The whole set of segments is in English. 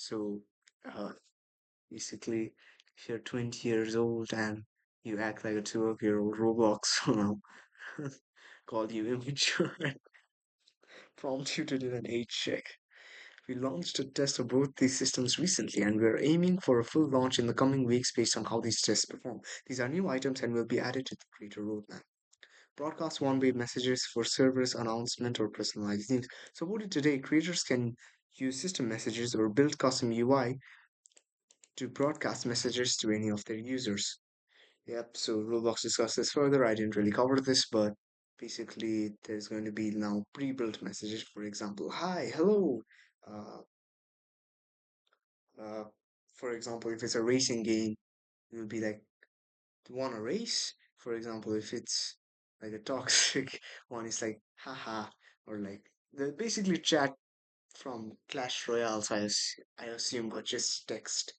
So, uh, basically, if you're 20 years old and you act like a 12-year-old Roblox now, call you immature and prompt you to do an age check. We launched a test of both these systems recently, and we're aiming for a full launch in the coming weeks based on how these tests perform. These are new items and will be added to the creator roadmap. Broadcast one-way messages for service announcement or personalized news. Supported today, creators can use system messages or build custom UI to broadcast messages to any of their users. Yep, so Roblox discussed this further. I didn't really cover this, but basically, there's going to be now pre built messages. For example, hi, hello. Uh, uh, for example, if it's a racing game, it will be like, do you want to race? For example, if it's like a toxic one, it's like, haha, or like, the basically chat from Clash Royale, I assume, but just text.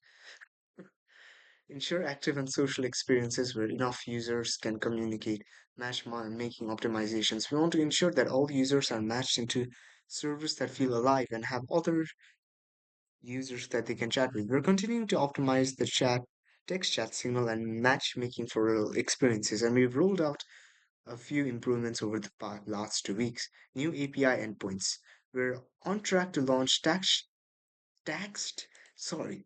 Ensure active and social experiences where enough users can communicate, making optimizations. We want to ensure that all users are matched into servers that feel alive and have other users that they can chat with. We're continuing to optimize the text chat signal and matchmaking for real experiences, and we've rolled out a few improvements over the last 2 weeks. New API endpoints. We're on track to launch text, sorry,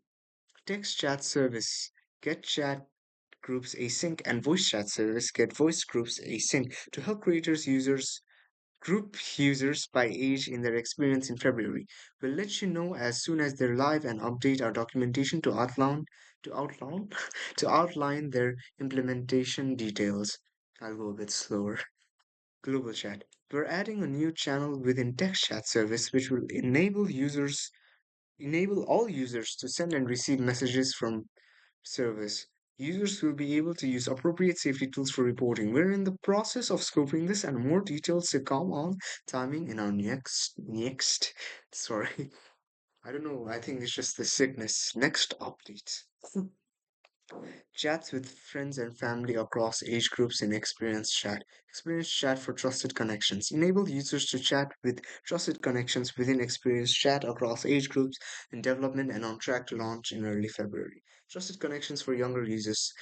text chat service, get chat groups async, and voice chat service, get voice groups async to help creators users group users by age in their experience in February. We'll let you know as soon as they're live and update our documentation to outline to outline their implementation details. I'll go a bit slower. Global chat. We're adding a new channel within text chat service which will enable all users to send and receive messages from service. Users will be able to use appropriate safety tools for reporting. We're in the process of scoping this and more details to come on timing in our next sorry. I don't know, I think it's just the sickness. Next update. Chats with friends and family across age groups in Experience Chat. Experience Chat for trusted connections. Enable users to chat with trusted connections within Experience Chat across age groups in development and on track to launch in early February. Trusted connections for younger users.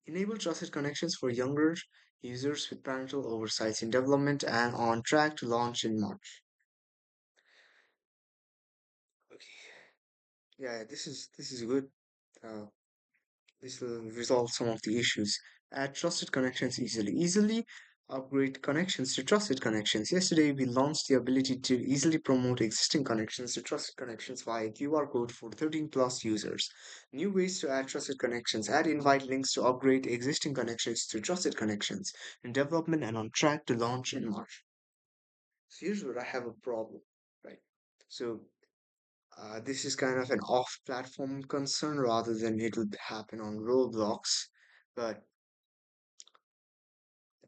Enable trusted connections for younger users with parental oversights in development and on track to launch in March. Okay. Yeah, this is good. Uh, This will resolve some of the issues. Add trusted connections easily. Easily upgrade connections to trusted connections. Yesterday, we launched the ability to easily promote existing connections to trusted connections via QR code for 13 plus users. New ways to add trusted connections. Add invite links to upgrade existing connections to trusted connections in development and on track to launch in March. So here's where I have a problem, right? So this is kind of an off-platform concern rather than it'll happen on Roblox. But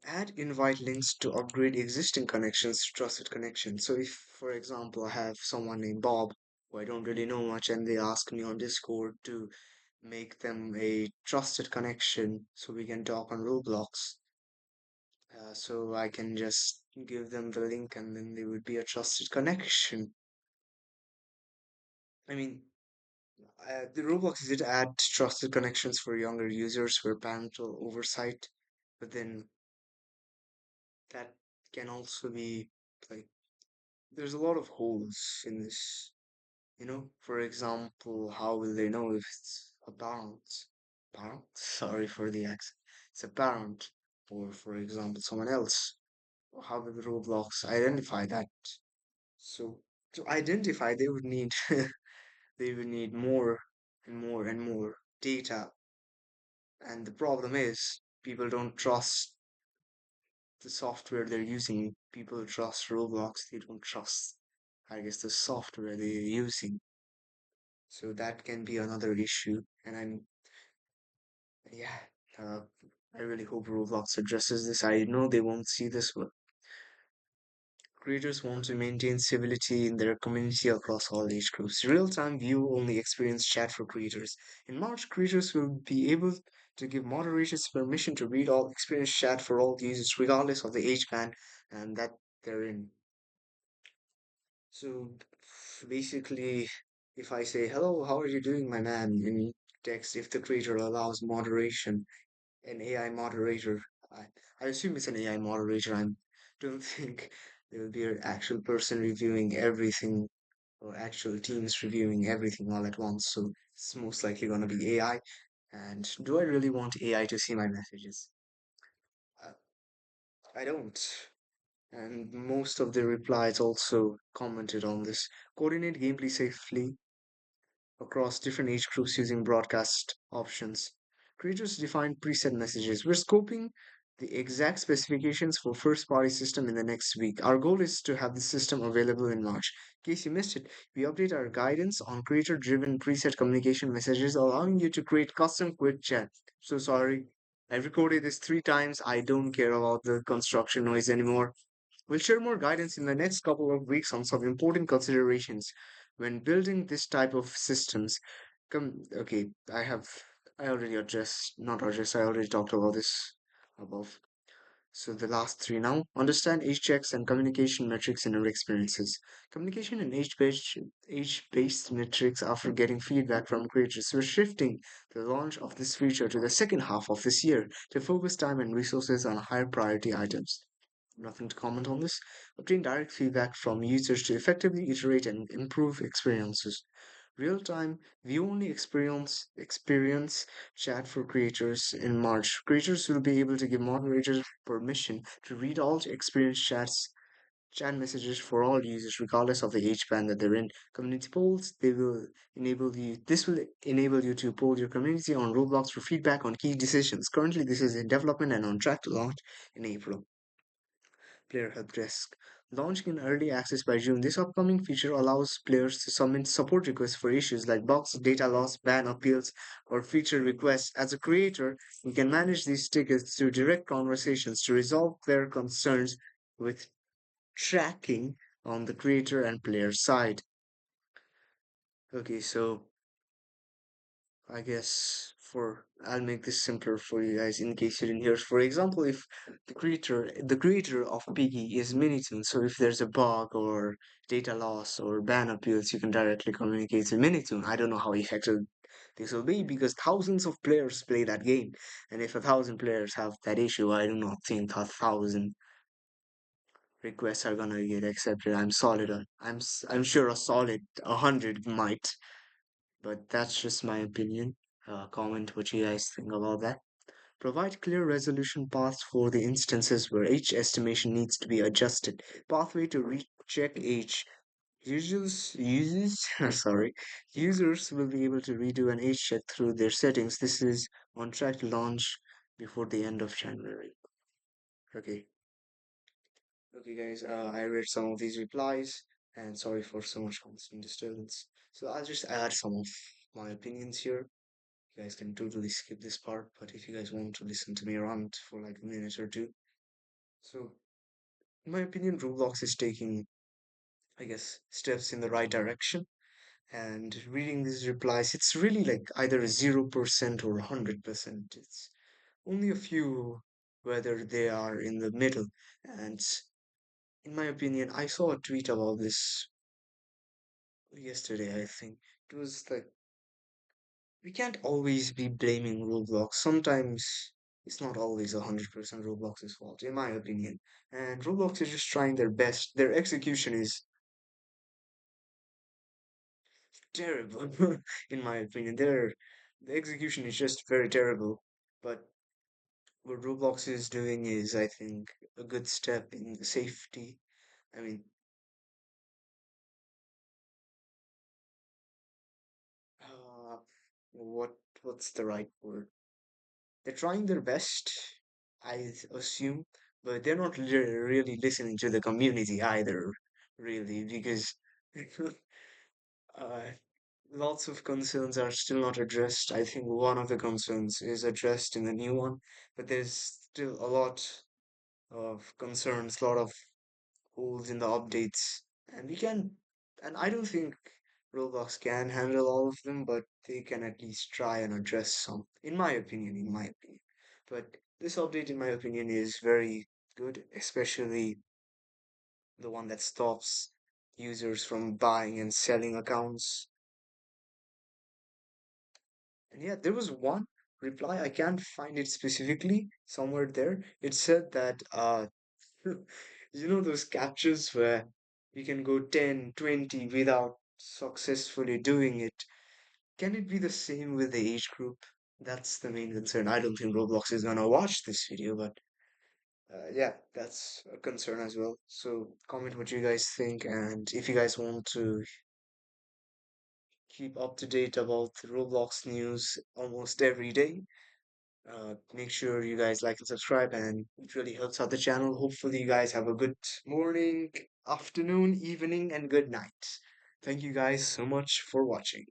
add invite links to upgrade existing connections to trusted connections. So if, for example, I have someone named Bob who I don't really know much and they ask me on Discord to make them a trusted connection so we can talk on Roblox. So I can just give them the link and then they would be a trusted connection. I mean, the Roblox did add trusted connections for younger users for parental oversight, but then that can also be like there's a lot of holes in this. For example, how will they know if it's a parent? Parent? Sorry for the accent. It's a parent, or for example, someone else. How will Roblox identify that? So to identify, they would need they would need more and more and more data. And the problem is, people don't trust the software they're using. People trust Roblox, they don't trust, I guess, the software they're using. So that can be another issue. And yeah, uh, I really hope Roblox addresses this. I know they won't see this, but creators want to maintain civility in their community across all age groups. Real-time view-only experience chat for creators. In March, creators will be able to give moderators permission to read all experience chat for all users, regardless of the age band and that they're in. So basically, If I say, hello, how are you doing, my man, in text, if the creator allows moderation, an AI moderator, I, I assume it's an AI moderator. I don't think there will be an actual person reviewing everything or actual teams reviewing everything all at once. So it's most likely going to be AI. And do I really want AI to see my messages? Uh, I don't. And most of the replies also commented on this. Coordinate gameplay safely across different age groups using broadcast options. Creators define preset messages. We're scoping the exact specifications for first party system in the next week. Our goal is to have the system available in March. In case you missed it, we update our guidance on creator driven preset communication messages, allowing you to create custom quick chat. So sorry. I've recorded this 3 times. I don't care about the construction noise anymore. We'll share more guidance in the next couple of weeks on some important considerations when building this type of systems. Okay, I already not addressed, I already talked about this above. So the last three now. Understand age checks and communication metrics in our experiences. Communication and age-based metrics after getting feedback from creators. We're shifting the launch of this feature to the second half of this year to focus time and resources on higher priority items. Nothing to comment on this. Obtain direct feedback from users to effectively iterate and improve experiences. Real time view only experience chat for creators in March. Creators will be able to give moderators permission to read all experience chat messages for all users, regardless of the age band that they're in. Community polls, this will enable you to poll your community on Roblox for feedback on key decisions. Currently, this is in development and on track to launch in April. Player Help Desk. Launching in early access by June, this upcoming feature allows players to submit support requests for issues like bugs, data loss, ban appeals, or feature requests. As a creator, you can manage these tickets through direct conversations to resolve their concerns with tracking on the creator and player side. Okay, so I guess for I'll make this simpler for you guys in case you didn't hear. For example, if the creator of Piggy is Minitoon, so if there's a bug or data loss or ban appeals, you can directly communicate to Minitoon. I don't know how effective this will be because thousands of players play that game, and if 1,000 players have that issue, I do not think 1,000 requests are gonna get accepted. I'm sure a solid 100 might, but that's just my opinion. Comment what you guys think about that. Provide clear resolution paths for the instances where age estimation needs to be adjusted. Pathway to recheck age. Users, sorry, users will be able to redo an age check through their settings. This is on track to launch before the end of January. Okay, okay, guys. I read some of these replies, and sorry for so much constant disturbance. So I'll just add some of my opinions here. You guys can totally skip this part, but if you guys want to listen to me rant for like a minute or two. So, in my opinion, Roblox is taking, I guess, steps in the right direction. And reading these replies, it's really like either 0% or 100%. It's only a few whether they are in the middle. And in my opinion, I saw a tweet about this yesterday, I think. It was like we can't always be blaming Roblox. Sometimes it's not always 100% Roblox's fault, in my opinion. And Roblox is just trying their best. Their execution is terrible, in my opinion. The execution is just very terrible. But what Roblox is doing is, I think, a good step in the safety. I mean, uh, what what's the right word? They're trying their best, I assume, but they're not really listening to the community either, really, because uh, lots of concerns are still not addressed. I think one of the concerns is addressed in the new one, but there's still a lot of concerns, a lot of holes in the updates, and we can, and I don't think Roblox can handle all of them, but they can at least try and address some, in my opinion. But this update, in my opinion, is very good, especially the one that stops users from buying and selling accounts. And yeah, there was one reply, I can't find it specifically somewhere there. It said that you know those captures where you can go 10, 20 without successfully doing it. Can it be the same with the age group? That's the main concern. I don't think Roblox is gonna watch this video, but yeah, that's a concern as well. So comment what you guys think, and if you guys want to keep up to date about Roblox news almost every day, make sure you guys like and subscribe, and it really helps out the channel. Hopefully, you guys have a good morning, afternoon, evening, and good night. Thank you guys so much for watching.